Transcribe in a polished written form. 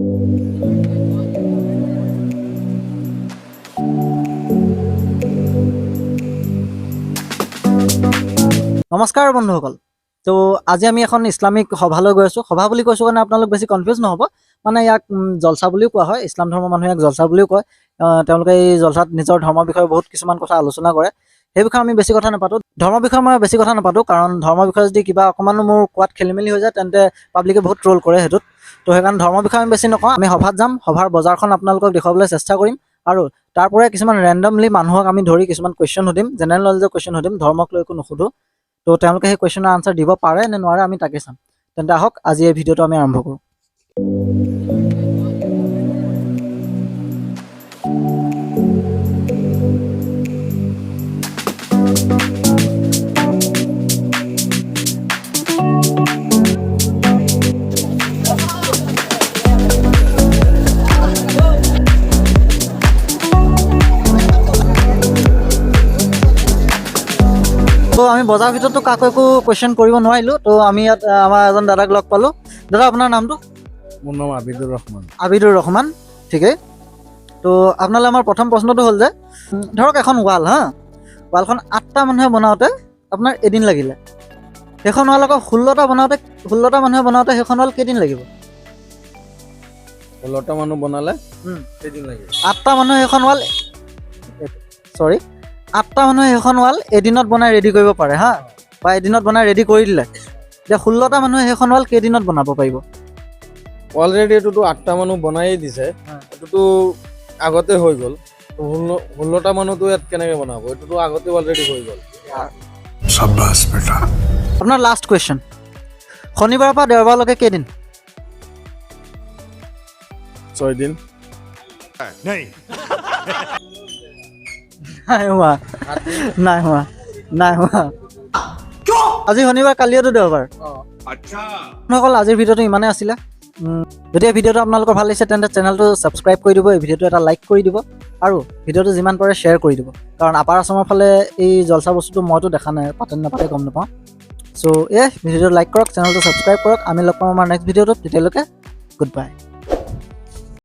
নমস্কাৰ বন্ধুসকল। তো আজি আমি এখন ইছলামিক সভালৈ গৈ আছোঁ। সভা বুলি কৈছোঁ কাৰণে আপোনালোক বেছি কনফিউজ নহ'ব। মানে ইয়াক জলসা বুলিও কোৱা হয়। ইছলাম ধৰ্মৰ মানুহে ইয়াক জলসা বুলিও কয়। তেওঁলোকে এই জলসাত নিজৰ ধৰ্মৰ বিষয়ে বহুত কিছুমান কথা আলোচনা কৰে। সেই বিষয়ে আমি বেছি কথা নাপাতোঁ। ধৰ্মৰ বিষয়ে মই বেছি কথা নাপাতোঁ, কাৰণ ধৰ্মৰ বিষয়ে যদি কিবা অকণমানো মোৰ কোৱাত খেলি মেলি হৈ যায় তেন্তে পাব্লিকে বহুত ট্ৰল কৰে সেইটোত। তো সেইকাৰণে ধৰ্মৰ বিষয়ে আমি বেছি নকওঁ। আমি সভাত যাম, সভাৰ বজাৰখন আপোনালোকক দেখুৱাবলৈ চেষ্টা কৰিম, আৰু তাৰ পৰাই কিছুমান ৰেণ্ডমলি মানুহক আমি ধৰি কিছুমান কুৱেশ্যন সুধিম, জেনেৰেল নলেজৰ কুৱেশ্যন সুধিম, ধৰ্মক লৈ একো নুসুধোঁ। তো তেওঁলোকে সেই কুৱেশ্যনৰ আনচাৰ দিব পাৰে নে নোৱাৰে আমি তাকে চাম। তেন্তে আহক আজি এই ভিডিঅ'টো আমি আৰম্ভ কৰোঁ। তো আমি বজাৰ ভিতৰতো কাকো একো কুৱেশ্যন কৰিব নোৱাৰিলোঁ। তো আমি ইয়াত আমাৰ এজন দাদাক লগ পালোঁ। দাদা, আপোনাৰ নামটো? মোৰ নাম আবিদুৰ ৰহমান। আবিদুৰ ৰহমান, ঠিকেই। তো আপোনালৈ আমাৰ প্ৰথম প্ৰশ্নটো হ'ল যে ধৰক এখন ৱাল, ৱালখন 8টা মানুহে বনাওঁতে আপোনাৰ এদিন লাগিলে। সেইখন ৱাল আকৌ 16টা মানুহে বনাওঁতে সেইখন ৱাল কেইদিন লাগিব? 16টা মানুহ বনালে কেইদিন লাগিব? 8টা মানুহে সেইখন ৱাল এদিনত বনাই ৰেডি কৰিব পাৰে, বা এদিনত বনাই ৰেডি কৰি দিলে। এতিয়া 16টা মানুহে সেইখন ৱাল কেইদিনত বনাব পাৰিব? অলৰেডি এইটোতো 8টা মানুহ বনাই দিছে, এইটোতো আগতে হৈ গ'ল। 16টা মানুহতো ইয়াত কেনেকৈ বনাব? এইটোতো আগতে অলৰেডি হৈ গ'ল। শাবাছ বেটা। আপোনাৰ লাষ্ট কুৱেশ্যন, শনিবাৰৰ পৰা দেওবাৰলৈকে কেইদিন? 6 দিন। নাই হোৱা। আজি শনিবাৰ, কালিয়েতো দেওবাৰ। অকল আজিৰ ভিডিঅ'টো ইমানেই আছিলে। যদি এই ভিডিঅ'টো আপোনালোকৰ ভাল লাগিছে তেন্তে চেনেলটো ছাবস্ক্ৰাইব কৰি দিব, এই ভিডিঅ'টো এটা লাইক কৰি দিব, আৰু ভিডিঅ'টো যিমান পাৰে শ্বেয়াৰ কৰি দিব। কাৰণ আপাৰ আছামৰ ফালে এই জলসা বস্তুটো মইতো দেখা নাই, পাতে নাপাতে গম নাপাওঁ। চ' ভিডিঅ'টো লাইক কৰক, চেনেলটো ছাবস্ক্ৰাইব কৰক। আমি লগ পাম আমাৰ নেক্সট ভিডিঅ'টোত। তেতিয়ালৈকে গুড বাই।